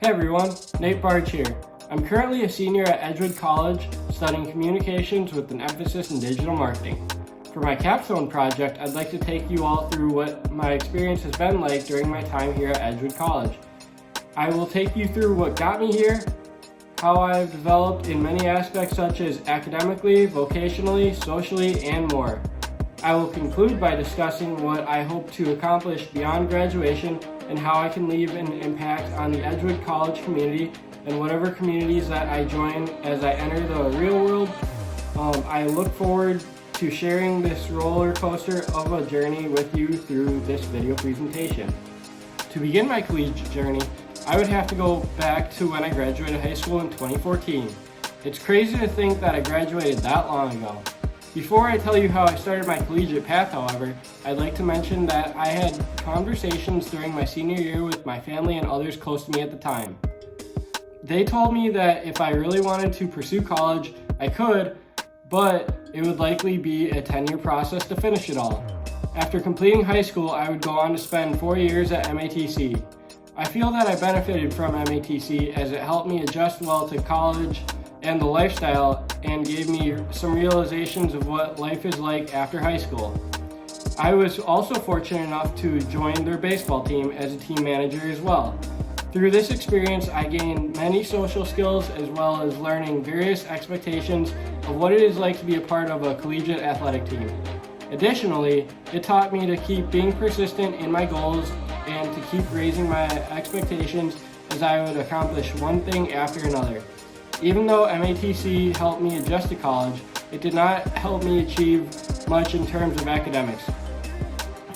Hey everyone, Nate Barge here. I'm currently a senior at Edgewood College studying communications with an emphasis in digital marketing. For my Capstone project, I'd like to take you all through what my experience has been like during my time here at Edgewood College. I will take you through what got me here, how I've developed in many aspects such as academically, vocationally, socially, and more. I will conclude by discussing what I hope to accomplish beyond graduation and how I can leave an impact on the Edgewood College community and whatever communities that I join as I enter the real world. I look forward to sharing this roller coaster of a journey with you through this video presentation. To begin my collegiate journey, I would have to go back to when I graduated high school in 2014. It's crazy to think that I graduated that long ago. Before I tell you how I started my collegiate path, however, I'd like to mention that I had conversations during my senior year with my family and others close to me at the time. They told me that if I really wanted to pursue college, I could, but it would likely be a 10-year process to finish it all. After completing high school, I would go on to spend 4 years at MATC. I feel that I benefited from MATC as it helped me adjust well to college and the lifestyle and gave me some realizations of what life is like after high school. I was also fortunate enough to join their baseball team as a team manager as well. Through this experience, I gained many social skills as well as learning various expectations of what it is like to be a part of a collegiate athletic team. Additionally, it taught me to keep being persistent in my goals and to keep raising my expectations as I would accomplish one thing after another. Even though MATC helped me adjust to college, it did not help me achieve much in terms of academics.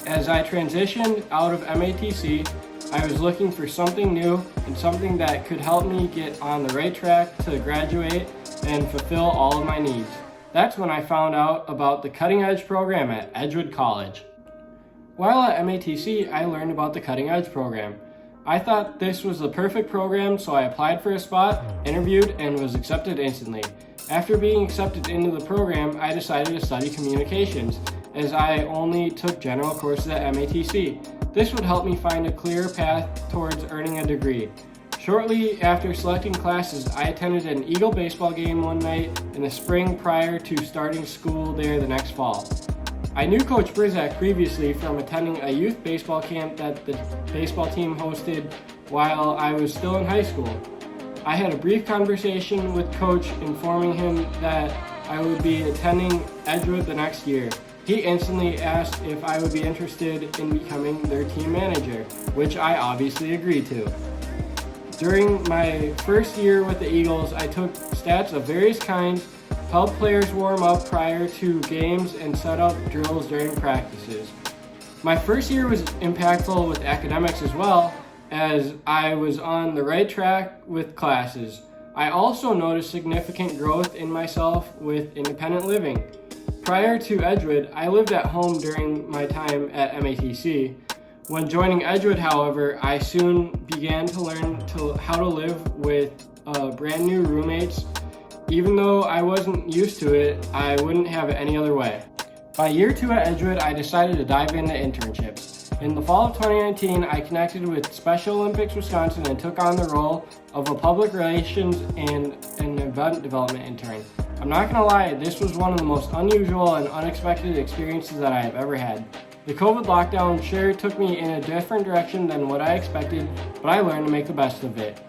As I transitioned out of MATC, I was looking for something new and something that could help me get on the right track to graduate and fulfill all of my needs. That's when I found out about the Cutting Edge program at Edgewood College. While at MATC, I learned about the Cutting Edge program. I thought this was the perfect program, so I applied for a spot, interviewed, and was accepted instantly. After being accepted into the program, I decided to study communications, as I only took general courses at MATC. This would help me find a clear path towards earning a degree. Shortly after selecting classes, I attended an Eagle baseball game one night in the spring prior to starting school there the next fall. I knew Coach Brizak previously from attending a youth baseball camp that the baseball team hosted while I was still in high school. I had a brief conversation with Coach informing him that I would be attending Edgewood the next year. He instantly asked if I would be interested in becoming their team manager, which I obviously agreed to. During my first year with the Eagles, I took stats of various kinds, helped players warm up prior to games, and set up drills during practices. My first year was impactful with academics as well, as I was on the right track with classes. I also noticed significant growth in myself with independent living. Prior to Edgewood, I lived at home during my time at MATC. When joining Edgewood, however, I soon began to learn how to live with brand new roommates. Even though I wasn't used to it, I wouldn't have it any other way. By year 2 at Edgewood, I decided to dive into internships. In the fall of 2019, I connected with Special Olympics Wisconsin and took on the role of a public relations and an event development intern. I'm not gonna lie, this was one of the most unusual and unexpected experiences that I have ever had. The COVID lockdown sure took me in a different direction than what I expected, but I learned to make the best of it.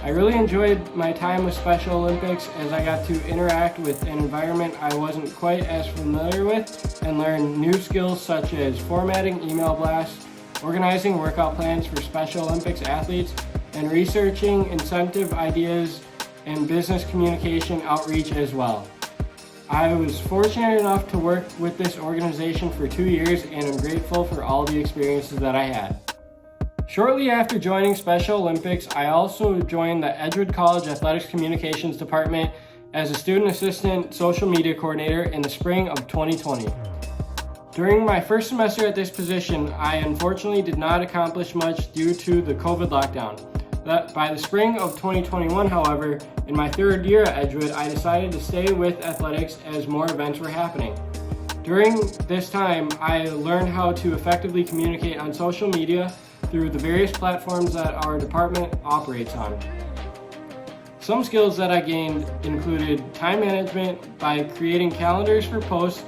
I really enjoyed my time with Special Olympics as I got to interact with an environment I wasn't quite as familiar with and learn new skills such as formatting email blasts, organizing workout plans for Special Olympics athletes, and researching incentive ideas and business communication outreach as well. I was fortunate enough to work with this organization for 2 years and I'm grateful for all the experiences that I had. Shortly after joining Special Olympics, I also joined the Edgewood College Athletics Communications Department as a student assistant social media coordinator in the spring of 2020. During my first semester at this position, I unfortunately did not accomplish much due to the COVID lockdown. By the spring of 2021, however, in my third year at Edgewood, I decided to stay with athletics as more events were happening. During this time, I learned how to effectively communicate on social media, through the various platforms that our department operates on. Some skills that I gained included time management by creating calendars for posts,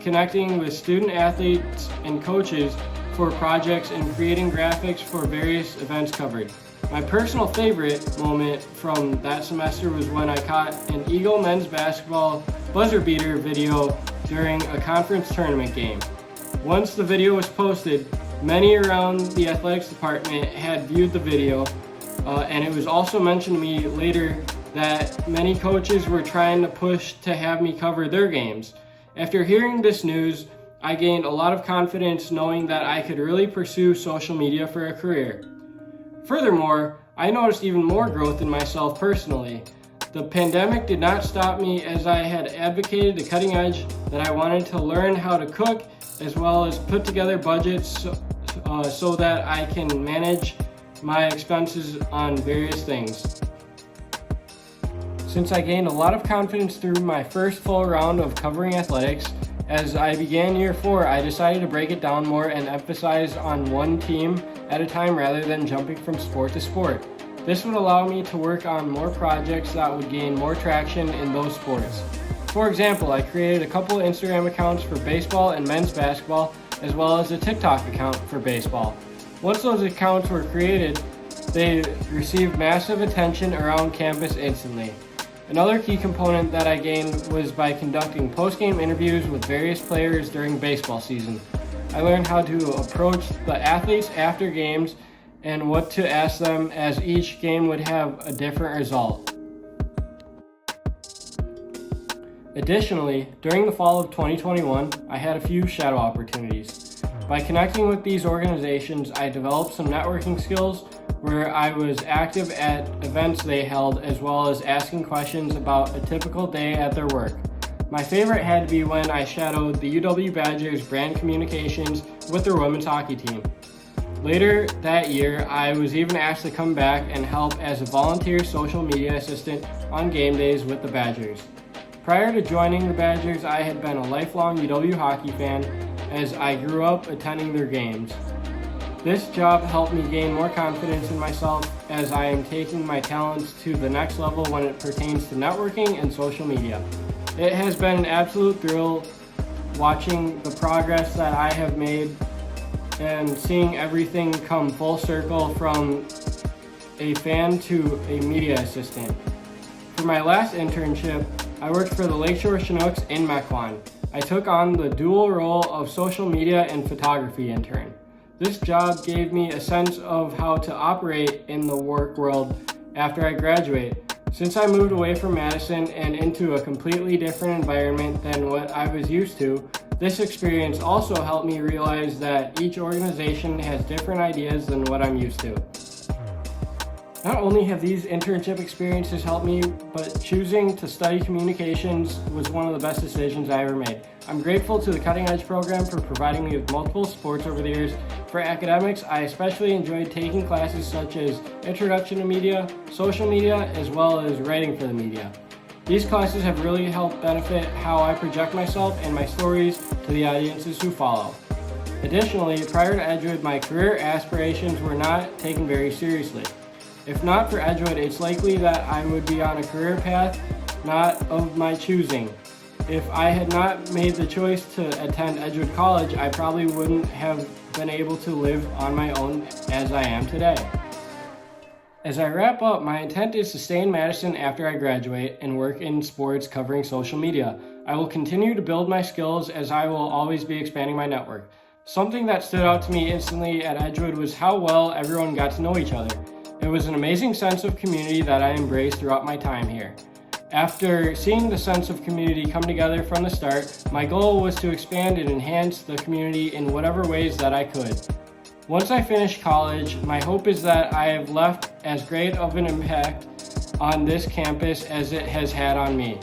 connecting with student athletes and coaches for projects, and creating graphics for various events covered. My personal favorite moment from that semester was when I caught an Eagle men's basketball buzzer beater video during a conference tournament game. Once the video was posted, many around the athletics department had viewed the video, and it was also mentioned to me later that many coaches were trying to push to have me cover their games. After hearing this news, I gained a lot of confidence knowing that I could really pursue social media for a career. Furthermore, I noticed even more growth in myself personally. The pandemic did not stop me, as I had advocated the cutting edge that I wanted to learn how to cook as well as put together budgets so that I can manage my expenses on various things. Since I gained a lot of confidence through my first full round of covering athletics, as I began year 4, I decided to break it down more and emphasize on one team at a time rather than jumping from sport to sport. This would allow me to work on more projects that would gain more traction in those sports. For example, I created a couple Instagram accounts for baseball and men's basketball, as well as a TikTok account for baseball. Once those accounts were created, they received massive attention around campus instantly. Another key component that I gained was by conducting post-game interviews with various players during baseball season. I learned how to approach the athletes after games and what to ask them, as each game would have a different result. Additionally, during the fall of 2021, I had a few shadow opportunities. By connecting with these organizations, I developed some networking skills where I was active at events they held, as well as asking questions about a typical day at their work. My favorite had to be when I shadowed the UW Badgers brand communications with their women's hockey team. Later that year, I was even asked to come back and help as a volunteer social media assistant on game days with the Badgers. Prior to joining the Badgers, I had been a lifelong UW hockey fan, as I grew up attending their games. This job helped me gain more confidence in myself, as I am taking my talents to the next level when it pertains to networking and social media. It has been an absolute thrill watching the progress that I have made and seeing everything come full circle from a fan to a media assistant. For my last internship, I worked for the Lakeshore Chinooks in Mequon. I took on the dual role of social media and photography intern. This job gave me a sense of how to operate in the work world after I graduate. Since I moved away from Madison and into a completely different environment than what I was used to, this experience also helped me realize that each organization has different ideas than what I'm used to. Not only have these internship experiences helped me, but choosing to study communications was one of the best decisions I ever made. I'm grateful to the Cutting Edge program for providing me with multiple supports over the years. For academics, I especially enjoyed taking classes such as Introduction to Media, Social Media, as well as Writing for the Media. These classes have really helped benefit how I project myself and my stories to the audiences who follow. Additionally, prior to Edgewood, my career aspirations were not taken very seriously. If not for Edgewood, it's likely that I would be on a career path not of my choosing. If I had not made the choice to attend Edgewood College, I probably wouldn't have been able to live on my own as I am today. As I wrap up, my intent is to stay in Madison after I graduate and work in sports covering social media. I will continue to build my skills, as I will always be expanding my network. Something that stood out to me instantly at Edgewood was how well everyone got to know each other. It was an amazing sense of community that I embraced throughout my time here. After seeing the sense of community come together from the start, my goal was to expand and enhance the community in whatever ways that I could. Once I finish college, my hope is that I have left as great of an impact on this campus as it has had on me.